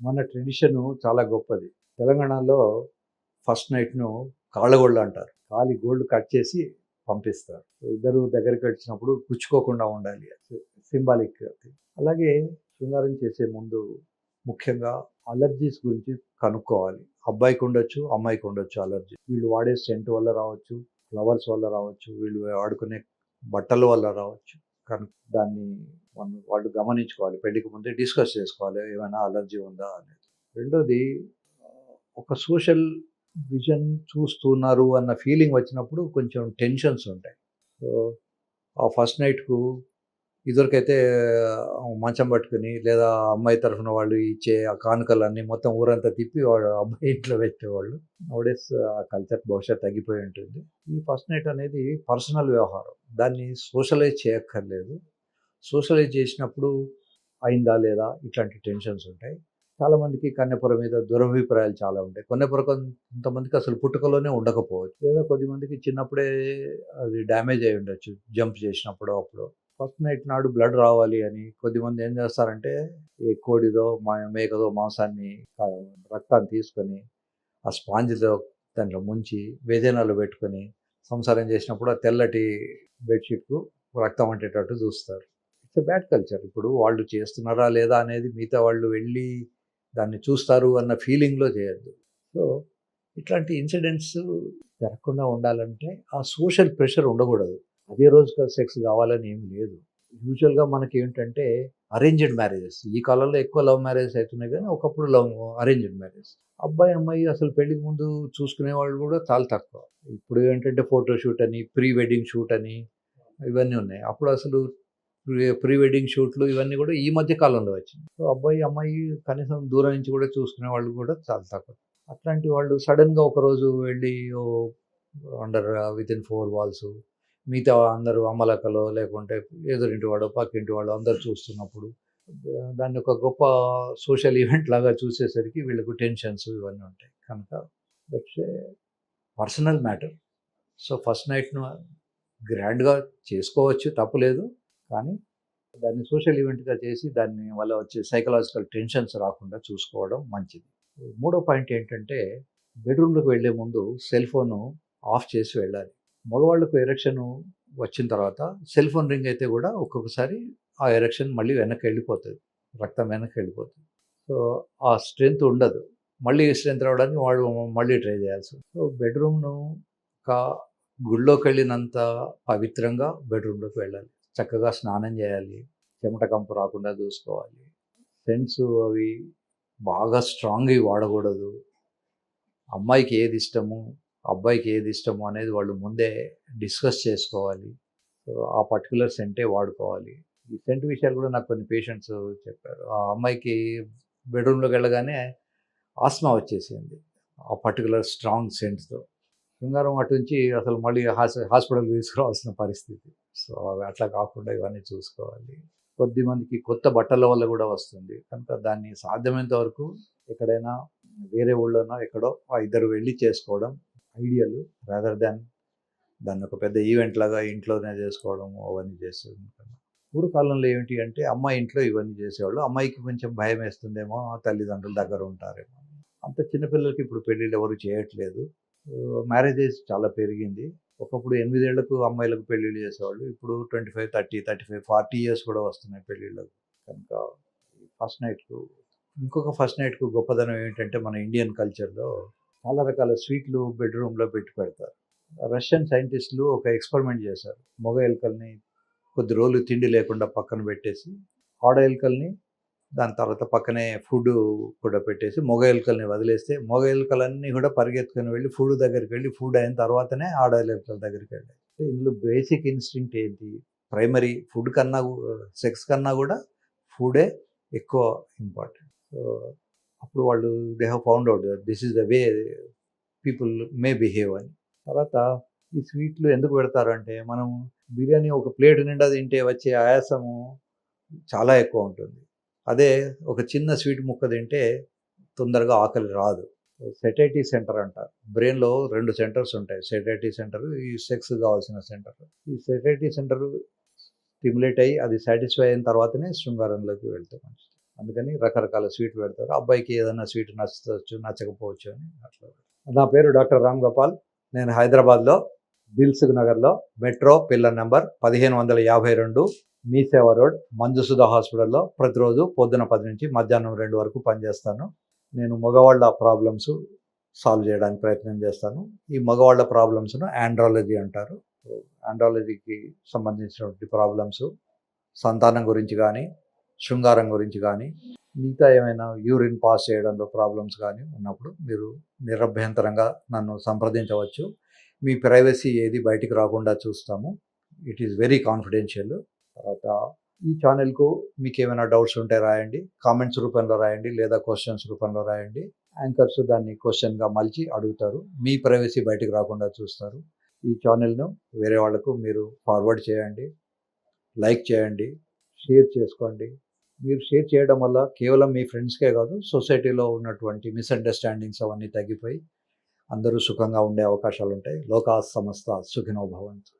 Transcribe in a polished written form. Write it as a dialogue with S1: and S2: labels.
S1: మన ట్రెడిషను చాలా గొప్పది. తెలంగాణలో ఫస్ట్ నైట్‌ను కాళ్ళగోళ్ళు అంటారు. కాలి గోళ్ళు కట్ చేసి పంపిస్తారు. ఇద్దరు దగ్గరికొచ్చినప్పుడు గుచ్చుకోకుండా ఉండాలి. సింబాలిక్ అది. అలాగే శృంగారం చేసే ముందు ముఖ్యంగా అలర్జీస్ గురించి కనుక్కోవాలి. అబ్బాయికుండొచ్చు, అమ్మాయికుండొచ్చు అలర్జీ. వీళ్ళు వాడే సెంట్ వల్ల రావచ్చు, ఫ్లవర్స్ వల్ల రావచ్చు, వీళ్ళు వాడుకునే బట్టల వల్ల రావచ్చు. దాన్ని వాళ్ళు గమనించుకోవాలి. పెళ్ళికి ముందే డిస్కస్ చేసుకోవాలి. ఏమైనా అలర్జీ ఉందా అనేది. రెండోది ఒక సోషల్ విజన్ చూస్తున్నారు అన్న ఫీలింగ్ వచ్చినప్పుడు కొంచెం టెన్షన్స్ ఉంటాయి. సో, ఆ ఫస్ట్ నైట్‌కు ఇదివరకైతే మంచం పట్టుకొని లేదా అమ్మాయి తరఫున వాళ్ళు ఇచ్చే ఆ కానుకలన్నీ మొత్తం ఊరంతా తిప్పి వాడు అబ్బాయి ఇంట్లో పెట్టేవాళ్ళు. నౌడేస్ ఆ కల్చర్ బహుశా తగ్గిపోయి ఉంటుంది. ఈ ఫస్ట్ నైట్ అనేది పర్సనల్ వ్యవహారం. దాన్ని సోషలైజ్ చేయక్కర్లేదు. సోషలైజ్ చేసినప్పుడు అయిందా లేదా ఇట్లాంటి టెన్షన్స్ ఉంటాయి. చాలామందికి కన్నెపొర మీద దురభిప్రాయాలు చాలా ఉంటాయి. కన్నెపొర కొంతమందికి అసలు పుట్టుకలోనే ఉండకపోవచ్చు. లేదా కొద్దిమందికి చిన్నప్పుడే అది డ్యామేజ్ అయ్యి ఉండొచ్చు. జంప్ చేసినప్పుడో అప్పుడో. ఫస్ట్ నైట్ నాడు బ్లడ్ రావాలి అని కొద్దిమంది ఏం చేస్తారంటే ఈ కోడిదో మేకదో మాంసాన్ని రక్తాన్ని తీసుకొని ఆ స్పాంజ్‌తో దాంట్లో ముంచి వేజనాలు పెట్టుకొని సంసారం చేసినప్పుడు ఆ తెల్లటి బెడ్‌షీట్‌కు రక్తం అంటేటట్టు చూస్తారు. It's a bad culture. ఇప్పుడు వాళ్ళు చేస్తున్నారా లేదా అనేది మిగతా వాళ్ళు వెళ్ళి దాన్ని చూస్తారు అన్న ఫీలింగ్‌లో చేయొద్దు. సో, ఇట్లాంటి ఇన్సిడెంట్స్ జరగకుండా ఉండాలంటే ఆ సోషల్ ప్రెషర్ ఉండకూడదు. అదే రోజు సెక్స్ కావాలని ఏమి లేదు. యూజువల్‌గా మనకేంటంటే అరేంజ్డ్ మ్యారేజెస్. ఈ కాలంలో ఎక్కువ లవ్ మ్యారేజెస్ అయితున్నాయి గానీ, ఒకప్పుడు అరేంజ్డ్ మ్యారేజ్. అబ్బాయి, అమ్మాయి అసలు పెళ్ళికి ముందు చూసుకునే వాళ్ళు కూడా చాలా తక్కువ. ఇప్పుడు ఏంటంటే ఫోటో షూట్ అని, ప్రీ వెడ్డింగ్ షూట్ అని ఇవన్నీ ఉన్నాయి. అప్పుడు అసలు ప్రీ వెడ్డింగ్ షూట్లు ఇవన్నీ కూడా ఈ మధ్య కాలంలో వచ్చినాయి. సో, అబ్బాయి, అమ్మాయి కనీసం దూరం నుంచి కూడా చూసుకునే వాళ్ళు కూడా చాలా తక్కువ. అట్లాంటి వాళ్ళు సడెన్‌గా ఒకరోజు వెళ్ళి అండర్ వితిన్ 4 వాల్స్ మిగతా అందరూ అమ్మలక్కలో లేకుంటే ఎదురింటి వాడో, పక్కింటి వాడో అందరూ చూస్తున్నప్పుడు దాన్ని ఒక గొప్ప సోషల్ ఈవెంట్ లాగా చూసేసరికి వీళ్ళకు టెన్షన్స్ ఇవన్నీ ఉంటాయి. కనుక that's a personal matter. So, first నైట్‌ను గ్రాండ్‌గా చేసుకోవచ్చు తప్పులేదు. కానీ దాన్ని సోషల్ ఈవెంట్‌గా చేసి దాని వల్ల వచ్చే సైకలాజికల్ టెన్షన్స్ రాకుండా చూసుకోవడం మంచిది. మూడో పాయింట్ ఏంటంటే బెడ్‌రూమ్‌లోకి వెళ్ళే ముందు సెల్ ఫోను ఆఫ్ చేసి వెళ్ళాలి. మగవాళ్ళకు ఎరెక్షన్ వచ్చిన తర్వాత సెల్ ఫోన్ రింగ్ అయితే కూడా ఒక్కొక్కసారి ఆ ఎరెక్షన్ మళ్ళీ వెనక్కెళ్ళిపోతది. రక్తం వెనక్కెళ్ళిపోతుంది. సో, ఆ స్ట్రెంత్ ఉండదు. మళ్ళీ స్ట్రెంత్ రావడానికి వాడు మళ్ళీ ట్రై చేయాల్సి వస్తుంది. సో, బెడ్‌రూమ్‌ను ఒక గుడిలోకెళ్ళినంత పవిత్రంగా బెడ్‌రూమ్‌లోకి వెళ్ళాలి. చక్కగా స్నానం చేయాలి. చెమట కంపు రాకుండా చూసుకోవాలి. సెంట్స్ అవి బాగా స్ట్రాంగ్‌వి వాడకూడదు. అమ్మాయికి ఏది ఇష్టము, అబ్బాయికి ఏది ఇష్టము అనేది వాళ్ళు ముందే డిస్కస్ చేసుకోవాలి. సో, ఆ పర్టిక్యులర్ సెంటే వాడుకోవాలి. ఈ సెంట్ విషయాలు కూడా నాకు కొన్ని పేషెంట్స్ చెప్పారు. ఆ అమ్మాయికి బెడ్‌రూమ్‌లోకి వెళ్ళగానే ఆస్త్మా వచ్చేసింది. ఆ పర్టిక్యులర్ స్ట్రాంగ్ సెంట్స్‌తో. శృంగారం అటుంచి అసలు మళ్ళీ హాస్పిటల్‌కి తీసుకురావాల్సిన పరిస్థితి. సో, అవి అట్లా కాకుండా ఇవన్నీ చూసుకోవాలి. కొద్దిమందికి కొత్త బట్టల వల్ల కూడా వస్తుంది. కనుక దాన్ని సాధ్యమైనంత వరకు ఎక్కడైనా వేరే ఊళ్ళోనో ఎక్కడో ఆ ఇద్దరు వెళ్లి చేసుకోవడం ఐడియల్. రాదర్ దాన్ దాన్ని ఒక పెద్ద ఈవెంట్ లాగా ఇంట్లోనే చేసుకోవడము అవన్నీ చేసేది కన్నా. పూర్వకాలంలో ఏమిటి అంటే అమ్మాయి ఇంట్లో ఇవన్నీ చేసేవాళ్ళు. అమ్మాయికి కొంచెం భయమేస్తుందేమో తల్లిదండ్రులు దగ్గర ఉంటారేమో. అంత చిన్న పిల్లలకి ఇప్పుడు పెళ్ళిళ్ళు ఎవరు చేయట్లేదు. మ్యారేజ్ ఏజ్ చాలా పెరిగింది. ఒకప్పుడు 8 ఏళ్లకు అమ్మాయిలకు పెళ్ళిళ్ళు చేసేవాళ్ళు. ఇప్పుడు 25, 30, 35, 40 ఇయర్స్ కూడా వస్తున్నాయి పెళ్ళిళ్ళకు. కనుక ఫస్ట్ నైట్‌కు ఇంకొక ఫస్ట్ నైట్‌కు గొప్పదనం ఏంటంటే మన ఇండియన్ కల్చర్‌లో చాలా రకాల స్వీట్లు బెడ్‌రూమ్‌లో పెట్టి పెడతారు. రష్యన్ సైంటిస్టులు ఒక ఎక్స్‌పెరిమెంట్ చేశారు. మగ ఎలుకల్ని కొద్ది రోజులు తిండి లేకుండా పక్కన పెట్టేసి, ఆడ ఎలుకల్ని దాని తర్వాత పక్కనే ఫుడ్డు కూడా పెట్టేసి మగ ఎలుకల్ని వదిలేస్తే, మగ ఎలుకలన్నీ కూడా పరిగెత్తుకొని వెళ్ళి ఫుడ్ దగ్గరికి వెళ్ళి ఫుడ్ అయిన తర్వాతనే ఆడ ఎలుకల దగ్గరికి వెళ్ళాయి. ఇందులో బేసిక్ ఇన్‌స్టింక్ట్ ఏంటి? ప్రైమరీ ఫుడ్ కన్నా సెక్స్ కన్నా కూడా ఫుడే ఎక్కువ ఇంపార్టెంట్. సో, అప్పుడు వాళ్ళు they have found out this is the way people may behave అని. తర్వాత ఈ స్వీట్లు ఎందుకు పెడతారంటే, మనం బిర్యానీ ఒక ప్లేట్ నిండా తింటే వచ్చే ఆయాసము చాలా ఎక్కువ ఉంటుంది. అదే ఒక చిన్న స్వీట్ ముక్క తింటే తొందరగా ఆకలి రాదు. సెటైటీ సెంటర్ అంటారు. బ్రెయిన్‌లో 2 సెంటర్స్ ఉంటాయి. సెటైటీ సెంటర్, ఈ సెక్స్ కావాల్సిన సెంటర్. ఈ సెటైటీ సెంటర్ స్టిమ్యులేట్ అయ్యి అది సాటిస్ఫై అయిన తర్వాతనే శృంగారంలోకి వెళ్తాం. అందుకని రకరకాల స్వీట్ పెడతారు. అబ్బాయికి ఏదైనా స్వీట్ నచ్చవచ్చు, నచ్చకపోవచ్చు అని అట్లా. నా పేరు డాక్టర్ రామ్ గోపాల్. నేను హైదరాబాద్లో దిల్సుఖ్ నగర్లో మెట్రో పిల్లర్ నెంబర్ 1552 మీ సేవ రోడ్ మంజుసుధ హాస్పిటల్లో ప్రతిరోజు పొద్దున 10 నుంచి మధ్యాహ్నం 2 వరకు పనిచేస్తాను. నేను మగవాళ్ళ ప్రాబ్లమ్స్ సాల్వ్ చేయడానికి ప్రయత్నం చేస్తాను. ఈ మగవాళ్ళ ప్రాబ్లమ్స్ను ఆండ్రాలజీ అంటారు. ఆండ్రాలజీకి సంబంధించినటువంటి ప్రాబ్లమ్స్ సంతానం గురించి కానీ, శృంగారం గురించి కానీ, మిగతా ఏమైనా యూరిన్ పాస్ చేయడంలో ప్రాబ్లమ్స్ కానీ ఉన్నప్పుడు మీరు నిరభ్యంతరంగా నన్ను సంప్రదించవచ్చు. మీ ప్రైవసీ ఏది బయటికి రాకుండా చూస్తాము. It is very confidential. తర్వాత ఈ ఛానల్కు మీకు ఏమైనా డౌట్స్ ఉంటే రాయండి, కామెంట్స్ రూపంలో రాయండి, లేదా క్వశ్చన్స్ రూపంలో రాయండి. యాంకర్స్ దాన్ని క్వశ్చన్గా మలిచి అడుగుతారు. మీ ప్రైవసీ బయటికి రాకుండా చూస్తారు. ఈ ఛానల్ను వేరే వాళ్ళకు మీరు ఫార్వర్డ్ చేయండి, లైక్ చేయండి, షేర్ చేసుకోండి. మీరు షేర్ చేయడం వల్ల కేవలం మీ ఫ్రెండ్స్కే కాదు, సొసైటీలో ఉన్నటువంటి మిస్అండర్స్టాండింగ్స్ అవన్నీ తగ్గిపోయి అందరూ సుఖంగా ఉండే అవకాశాలు ఉంటాయి. లోకా సమస్త సుఖినో భవంతు.